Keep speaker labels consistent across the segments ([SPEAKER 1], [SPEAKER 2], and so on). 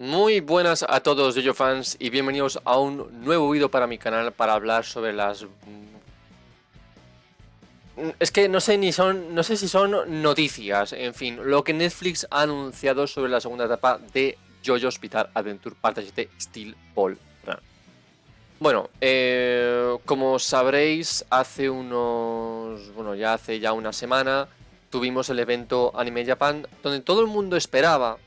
[SPEAKER 1] Muy buenas a todos JoJo fans y bienvenidos a un nuevo vídeo para mi canal para hablar sobre las... Es que no sé no sé si son noticias, en fin, lo que Netflix ha anunciado sobre la segunda etapa de JoJo's Bizarre Adventure Parte 7 Steel Ball Run. Bueno, como sabréis, ya hace una semana tuvimos el evento Anime Japan, donde todo el mundo esperaba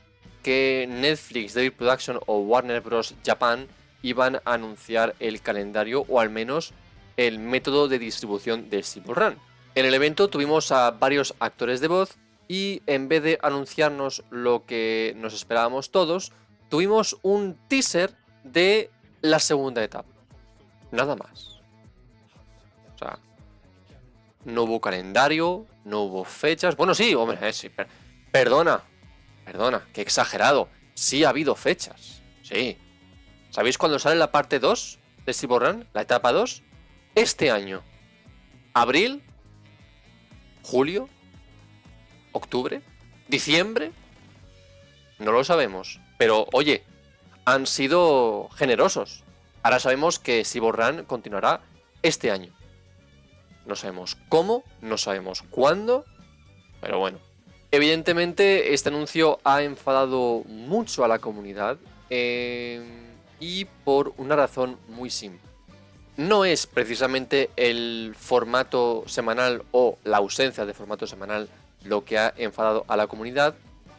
[SPEAKER 1] que Netflix, David Production o Warner Bros. Japan iban a anunciar el calendario o al menos el método de distribución de Steel Ball Run. En el evento tuvimos a varios actores de voz y en vez de anunciarnos lo que nos esperábamos todos, tuvimos un teaser de la segunda etapa. Nada más. O sea, no hubo calendario, no hubo fechas. Bueno, sí, hombre, sí. Perdona, qué exagerado. Sí ha habido fechas. Sí. ¿Sabéis cuándo sale la parte 2 de Steel Ball Run? La etapa 2. Este año. Abril. Julio. Octubre. Diciembre. No lo sabemos. Pero, oye, han sido generosos. Ahora sabemos que Steel Ball Run continuará este año. No sabemos cómo, no sabemos cuándo, pero bueno. Evidentemente este anuncio ha enfadado mucho a la comunidad y por una razón muy simple. No es precisamente el formato semanal o la ausencia de formato semanal lo que ha enfadado a la comunidad,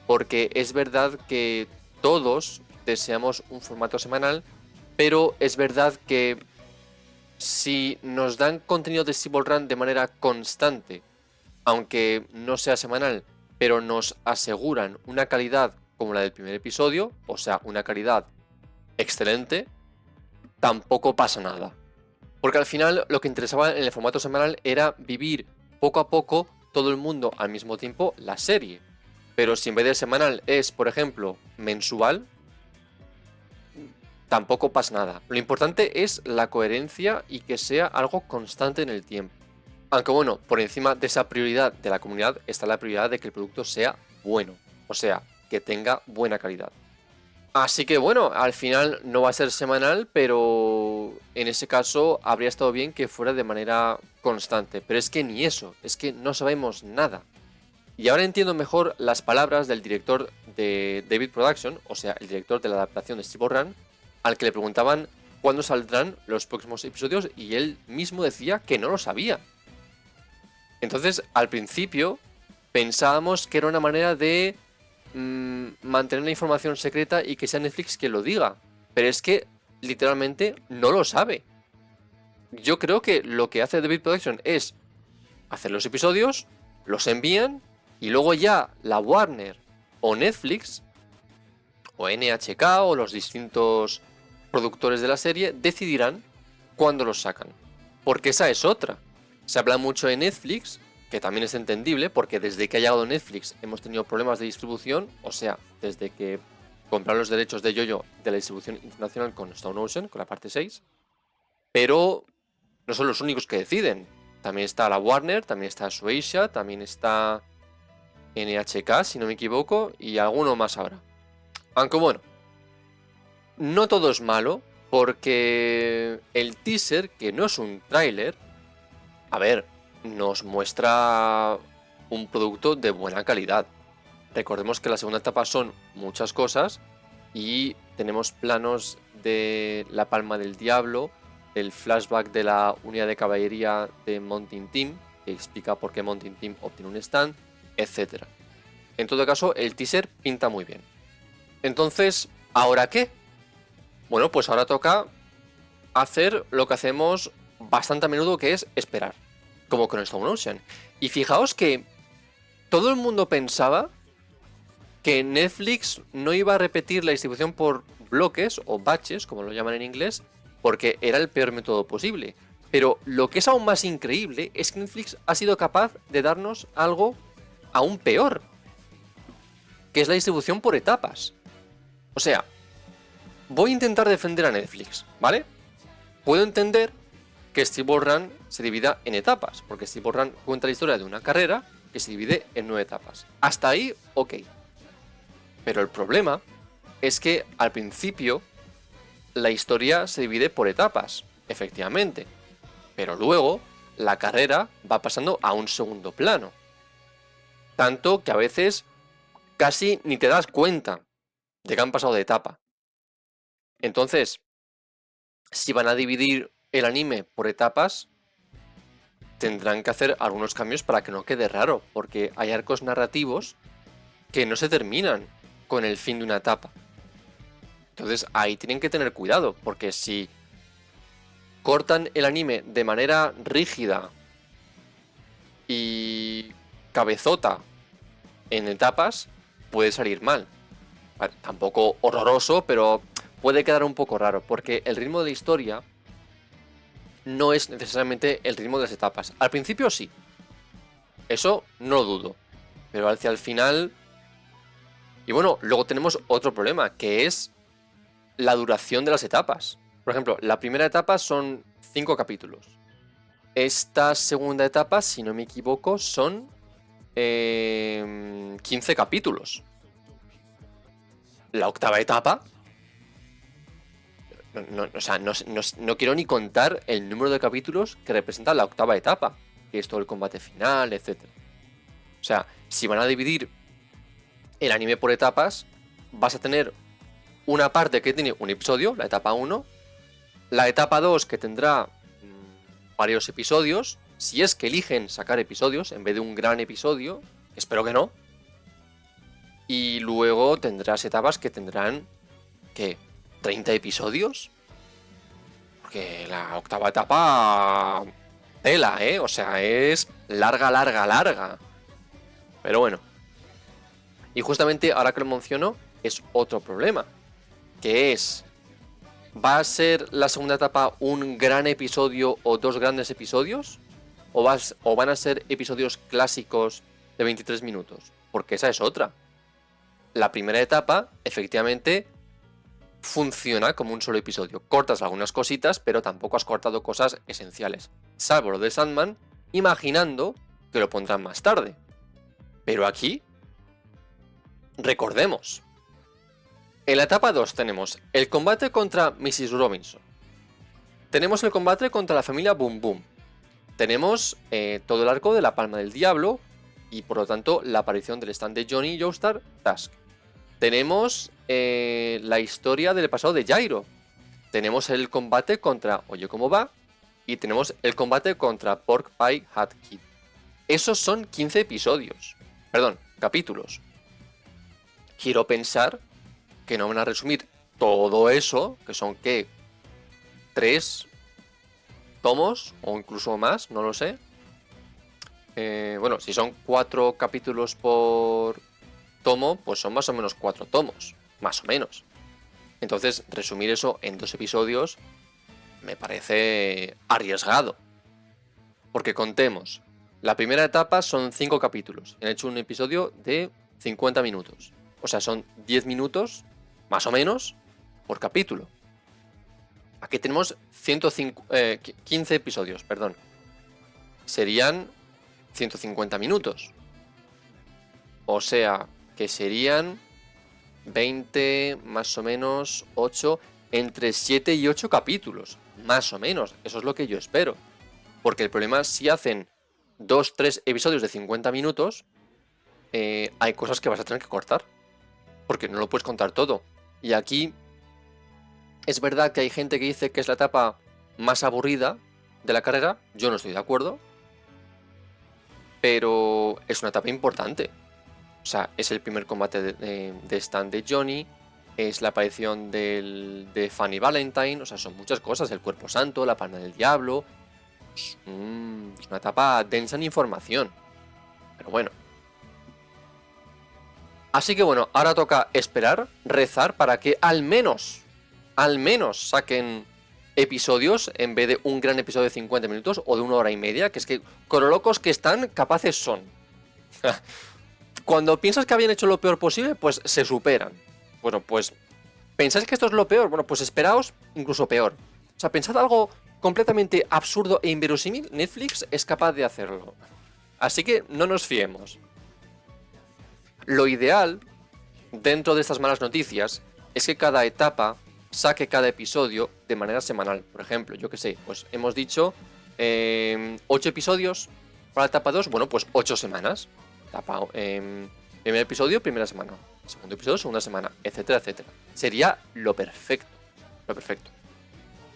[SPEAKER 1] porque es verdad que todos deseamos un formato semanal, pero es verdad que si nos dan contenido de Steel Ball Run de manera constante, aunque no sea semanal, pero nos aseguran una calidad como la del primer episodio, o sea, una calidad excelente, tampoco pasa nada. Porque al final lo que interesaba en el formato semanal era vivir poco a poco todo el mundo al mismo tiempo la serie. Pero si en vez de semanal es, por ejemplo, mensual, tampoco pasa nada. Lo importante es la coherencia y que sea algo constante en el tiempo. Aunque bueno, por encima de esa prioridad de la comunidad está la prioridad de que el producto sea bueno. O sea, que tenga buena calidad. Así que bueno, al final no va a ser semanal, pero en ese caso habría estado bien que fuera de manera constante. Pero es que ni eso, es que no sabemos nada. Y ahora entiendo mejor las palabras del director de David Production, o sea, el director de la adaptación de Steel Ball Run, al que le preguntaban cuándo saldrán los próximos episodios y él mismo decía que no lo sabía. Entonces, al principio pensábamos que era una manera de mantener la información secreta y que sea Netflix quien lo diga. Pero es que literalmente no lo sabe. Yo creo que lo que hace David Production es hacer los episodios, los envían y luego ya la Warner o Netflix o NHK o los distintos productores de la serie decidirán cuándo los sacan. Porque esa es otra. Se habla mucho de Netflix, que también es entendible, porque desde que ha llegado Netflix hemos tenido problemas de distribución, o sea, desde que compraron los derechos de JoJo de la distribución internacional con Stone Ocean, con la parte 6, pero no son los únicos que deciden. También está la Warner, también está Shueisha, también está NHK, si no me equivoco, y alguno más ahora. Aunque bueno, no todo es malo, porque el teaser, que no es un tráiler, a ver, nos muestra un producto de buena calidad. Recordemos que la segunda etapa son muchas cosas y tenemos planos de la Palma del Diablo, el flashback de la unidad de caballería de Mountain Team, que explica por qué Mountain Team obtiene un stand, etc. En todo caso, el teaser pinta muy bien. Entonces, ¿ahora qué? Bueno, pues ahora toca hacer lo que hacemos bastante a menudo, que es esperar, como con Stone Ocean. Y fijaos que todo el mundo pensaba que Netflix no iba a repetir la distribución por bloques o batches, como lo llaman en inglés, porque era el peor método posible. Pero lo que es aún más increíble es que Netflix ha sido capaz de darnos algo aún peor, que es la distribución por etapas. O sea, voy a intentar defender a Netflix, ¿vale? Puedo entender que Steel Ball Run se divida en etapas, porque Steel Ball Run cuenta la historia de una carrera que se divide en 9 etapas. Hasta ahí, ok. Pero el problema es que al principio la historia se divide por etapas, efectivamente, pero luego la carrera va pasando a un segundo plano. Tanto que a veces casi ni te das cuenta de que han pasado de etapa. Entonces, si van a dividir el anime por etapas, tendrán que hacer algunos cambios para que no quede raro, porque hay arcos narrativos que no se terminan con el fin de una etapa. Entonces ahí tienen que tener cuidado, porque si cortan el anime de manera rígida y cabezota en etapas, puede salir mal. Vale, tampoco horroroso, pero puede quedar un poco raro, porque el ritmo de la historia no es necesariamente el ritmo de las etapas. Al principio sí, eso no lo dudo, pero hacia el final... Y bueno, luego tenemos otro problema, que es la duración de las etapas. Por ejemplo, la primera etapa son 5 capítulos. Esta segunda etapa, si no me equivoco, son 15 capítulos. La octava etapa... No quiero ni contar el número de capítulos que representa la octava etapa, que es todo el combate final, etc. O sea, si van a dividir el anime por etapas, vas a tener una parte que tiene un episodio, la etapa 1, la etapa 2 que tendrá varios episodios, si es que eligen sacar episodios en vez de un gran episodio, espero que no, y luego tendrás etapas que tendrán, ¿qué? ¿30 episodios? Porque la octava etapa... tela, ¿eh? O sea, es larga, larga, larga. Pero bueno. Y justamente ahora que lo menciono, es otro problema. Que es... ¿va a ser la segunda etapa un gran episodio o 2 grandes episodios? ¿O van a ser episodios clásicos de 23 minutos? Porque esa es otra. La primera etapa, efectivamente, funciona como un solo episodio. Cortas algunas cositas, pero tampoco has cortado cosas esenciales. Salvo lo de Sandman, imaginando que lo pondrán más tarde. Pero aquí, recordemos, en la etapa 2 tenemos el combate contra Mrs. Robinson. Tenemos el combate contra la familia Boom Boom. Tenemos todo el arco de la Palma del Diablo y por lo tanto la aparición del stand de Johnny Joestar Tusk. Tenemos la historia del pasado de Jairo. Tenemos el combate contra Oye Cómo Va. Y tenemos el combate contra Pork Pie Hat Kid. Esos son 15 episodios. Perdón, capítulos. Quiero pensar que no van a resumir todo eso, que son, ¿qué? 3 tomos o incluso más, no lo sé. Bueno, si son 4 capítulos por tomo, pues son más o menos 4 tomos, más o menos. Entonces, resumir eso en 2 episodios me parece arriesgado. Porque contemos, la primera etapa son 5 capítulos. Han hecho un episodio de 50 minutos. O sea, son 10 minutos, más o menos, por capítulo. Aquí tenemos 15 episodios, perdón. Serían 150 minutos. O sea, que serían 20, más o menos, 8, entre 7 y 8 capítulos. Más o menos, eso es lo que yo espero. Porque el problema es si hacen 2-3 episodios de 50 minutos, hay cosas que vas a tener que cortar. Porque no lo puedes contar todo. Y aquí es verdad que hay gente que dice que es la etapa más aburrida de la carrera. Yo no estoy de acuerdo. Pero es una etapa importante. O sea, es el primer combate de Stan de Johnny. Es la aparición de Fanny Valentine. O sea, son muchas cosas. El Cuerpo Santo, la Palma del Diablo. Es una etapa densa en información. Pero bueno. Así que bueno, ahora toca esperar, rezar para que al menos saquen episodios en vez de un gran episodio de 50 minutos o de 1 hora y media, que es que con lo locos que están, capaces son. Cuando piensas que habían hecho lo peor posible, pues se superan. Bueno, pues, ¿pensáis que esto es lo peor? Bueno, pues esperaos incluso peor. O sea, pensad algo completamente absurdo e inverosímil, Netflix es capaz de hacerlo. Así que no nos fiemos. Lo ideal, dentro de estas malas noticias, es que cada etapa saque cada episodio de manera semanal. Por ejemplo, yo que sé, pues hemos dicho 8 episodios para la etapa 2, bueno, pues 8 semanas. Primer episodio, primera semana. Segundo episodio, segunda semana, etcétera, etcétera. Sería lo perfecto. Lo perfecto.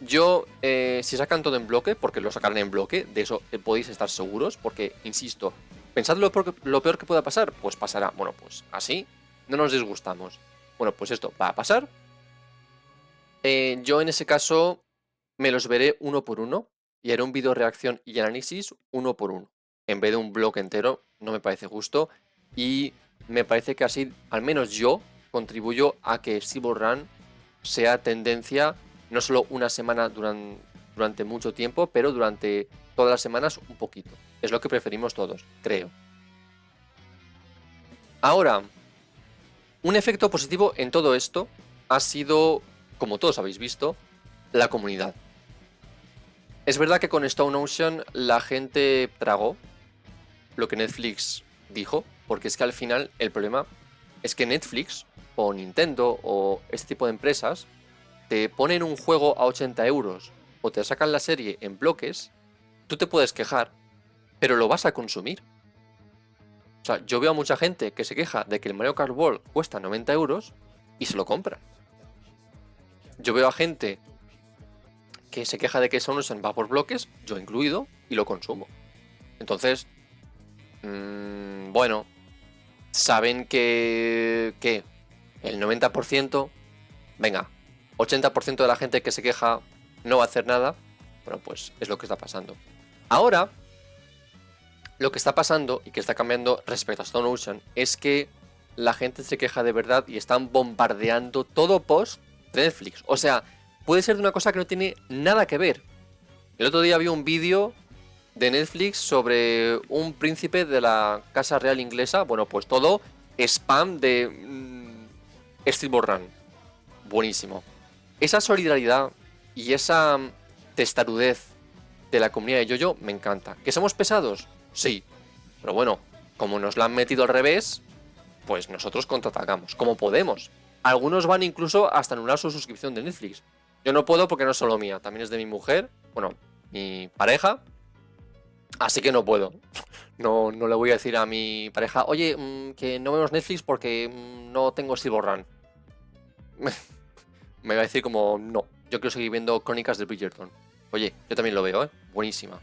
[SPEAKER 1] Yo, si sacan todo en bloque, porque lo sacarán en bloque, de eso podéis estar seguros, porque, insisto, pensad lo peor que pueda pasar, pues pasará. Bueno, pues así no nos disgustamos. Bueno, pues esto va a pasar. Yo en ese caso me los veré uno por uno y haré un vídeo reacción y análisis uno por uno. En vez de un bloque entero, no me parece justo y me parece que así, al menos yo, contribuyo a que Silver Run sea tendencia no solo una semana durante mucho tiempo, pero durante todas las semanas un poquito. Es lo que preferimos todos, creo. Ahora, un efecto positivo en todo esto ha sido, como todos habéis visto, la comunidad. Es verdad que con Stone Ocean la gente tragó lo que Netflix dijo, porque es que al final el problema es que Netflix o Nintendo o este tipo de empresas te ponen un juego a 80 euros o te sacan la serie en bloques, tú te puedes quejar, pero lo vas a consumir. O sea, yo veo a mucha gente que se queja de que el Mario Kart World cuesta 90 euros y se lo compra. Yo veo a gente que se queja de que Stone Ocean va por bloques, yo incluido, y lo consumo. Entonces, bueno, saben que el 90%, venga, 80% de la gente que se queja no va a hacer nada. Bueno, pues es lo que está pasando. Ahora, lo que está pasando y que está cambiando respecto a Stone Ocean es que la gente se queja de verdad y están bombardeando todo post de Netflix. O sea, puede ser de una cosa que no tiene nada que ver. El otro día vi un vídeo de Netflix sobre un príncipe de la Casa Real inglesa. Bueno, pues todo spam de Steel Run. Buenísimo. Esa solidaridad y esa testarudez de la comunidad de Yoyo me encanta. ¿Que somos pesados? Sí. Pero bueno, como nos la han metido al revés, pues nosotros contraatacamos, como podemos. Algunos van incluso hasta anular su suscripción de Netflix. Yo no puedo porque no es solo mía, también es de mi mujer, bueno, mi pareja. Así que no puedo. No le voy a decir a mi pareja, oye, que no vemos Netflix porque no tengo Silver Run. Me va a decir como, no, yo quiero seguir viendo Crónicas de Bridgerton. Oye, yo también lo veo, ¿eh? Buenísima.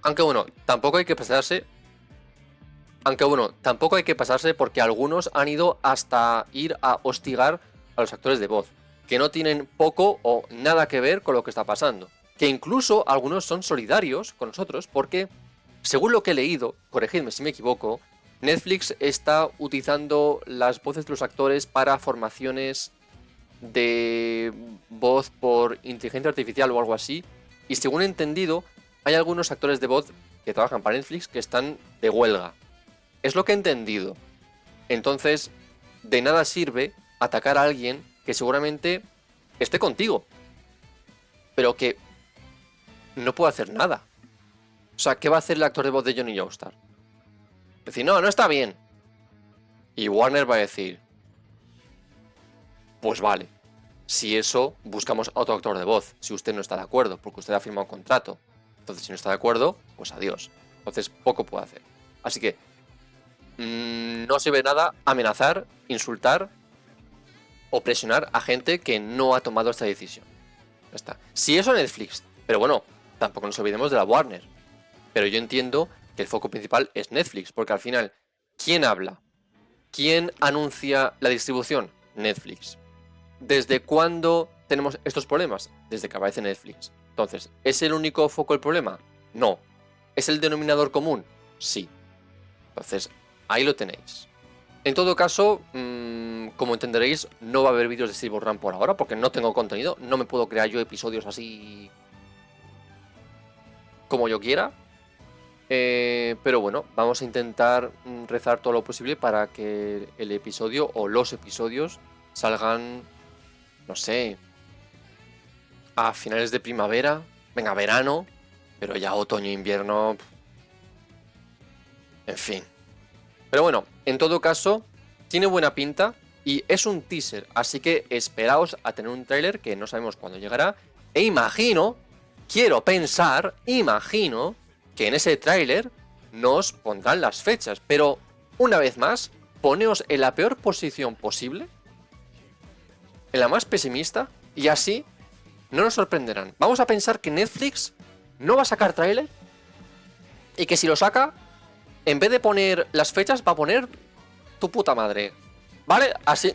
[SPEAKER 1] Aunque bueno, tampoco hay que pasarse. Aunque bueno, tampoco hay que pasarse porque algunos han ido hasta ir a hostigar a los actores de voz, que no tienen poco o nada que ver con lo que está pasando. Que incluso algunos son solidarios con nosotros porque, según lo que he leído, corregidme si me equivoco, Netflix está utilizando las voces de los actores para formaciones de voz por inteligencia artificial o algo así. Y según he entendido, hay algunos actores de voz que trabajan para Netflix que están de huelga. Es lo que he entendido. Entonces, de nada sirve atacar a alguien que seguramente esté contigo, pero que no puede hacer nada. O sea, ¿qué va a hacer el actor de voz de Johnny Joestar? Decir, no está bien. Y Warner va a decir, pues vale, si eso, buscamos a otro actor de voz, si usted no está de acuerdo, porque usted ha firmado un contrato. Entonces, si no está de acuerdo, pues adiós. Entonces, poco puede hacer. Así que, no sirve de nada amenazar, insultar o presionar a gente que no ha tomado esta decisión. Ya está. Si eso Netflix, pero bueno, tampoco nos olvidemos de la Warner. Pero yo entiendo que el foco principal es Netflix, porque al final, ¿quién habla? ¿Quién anuncia la distribución? Netflix. ¿Desde cuándo tenemos estos problemas? Desde que aparece Netflix. Entonces, ¿es el único foco el problema? No. ¿Es el denominador común? Sí. Entonces, ahí lo tenéis. En todo caso, como entenderéis, no va a haber vídeos de Silver Run por ahora, porque no tengo contenido. No me puedo crear yo episodios así como yo quiera. Pero bueno, vamos a intentar rezar todo lo posible para que el episodio o los episodios salgan, no sé, a finales de primavera, venga, verano, pero ya otoño, invierno, en fin. Pero bueno, en todo caso, tiene buena pinta y es un teaser, así que esperaos a tener un tráiler que no sabemos cuándo llegará. E imagino, quiero pensar, imagino que en ese tráiler nos pondrán las fechas, pero una vez más, poneos en la peor posición posible, en la más pesimista, y así no nos sorprenderán. Vamos a pensar que Netflix no va a sacar tráiler y que si lo saca, en vez de poner las fechas, va a poner tu puta madre. ¿Vale? Así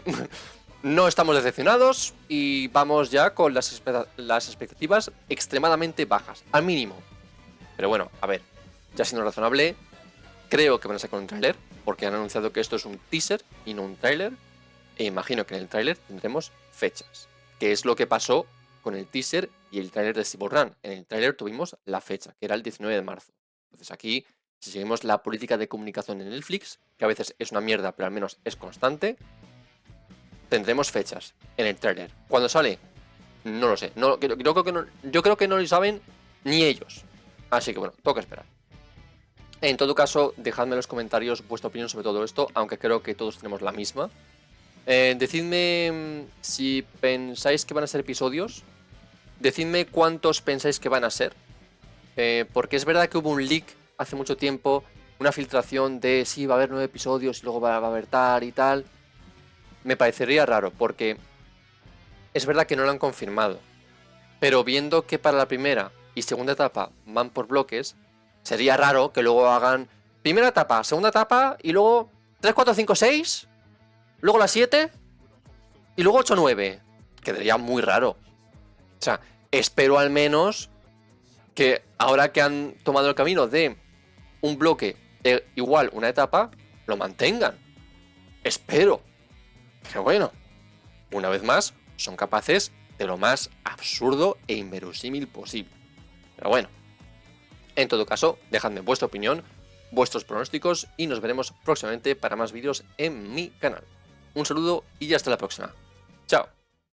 [SPEAKER 1] no estamos decepcionados y vamos ya con las expectativas extremadamente bajas, al mínimo. Pero bueno, a ver, ya siendo razonable, creo que van a sacar un tráiler, porque han anunciado que esto es un teaser y no un tráiler. E imagino que en el tráiler tendremos fechas, que es lo que pasó con el teaser y el tráiler de Civil Run. En el tráiler tuvimos la fecha, que era el 19 de marzo. Entonces aquí, si seguimos la política de comunicación de Netflix, que a veces es una mierda, pero al menos es constante, tendremos fechas en el tráiler. ¿Cuándo sale? No lo sé. Yo creo que no lo saben ni ellos. Así que bueno, toca esperar. En todo caso, dejadme en los comentarios vuestra opinión sobre todo esto, aunque creo que todos tenemos la misma. Decidme si pensáis que van a ser episodios. Decidme cuántos pensáis que van a ser. Porque es verdad que hubo un leak hace mucho tiempo, una filtración de sí, va a haber 9 episodios y luego va a haber tal y tal. Me parecería raro, porque es verdad que no lo han confirmado. Pero viendo que para la primera y segunda etapa van por bloques, sería raro que luego hagan primera etapa, segunda etapa y luego 3, 4, 5, 6, luego la 7 y luego 8, 9. Quedaría muy raro. O sea, espero al menos que ahora que han tomado el camino de un bloque de igual una etapa, lo mantengan. Espero. Pero bueno, una vez más, son capaces de lo más absurdo e inverosímil posible. Pero bueno, en todo caso, dejadme vuestra opinión, vuestros pronósticos y nos veremos próximamente para más vídeos en mi canal. Un saludo y hasta la próxima. Chao.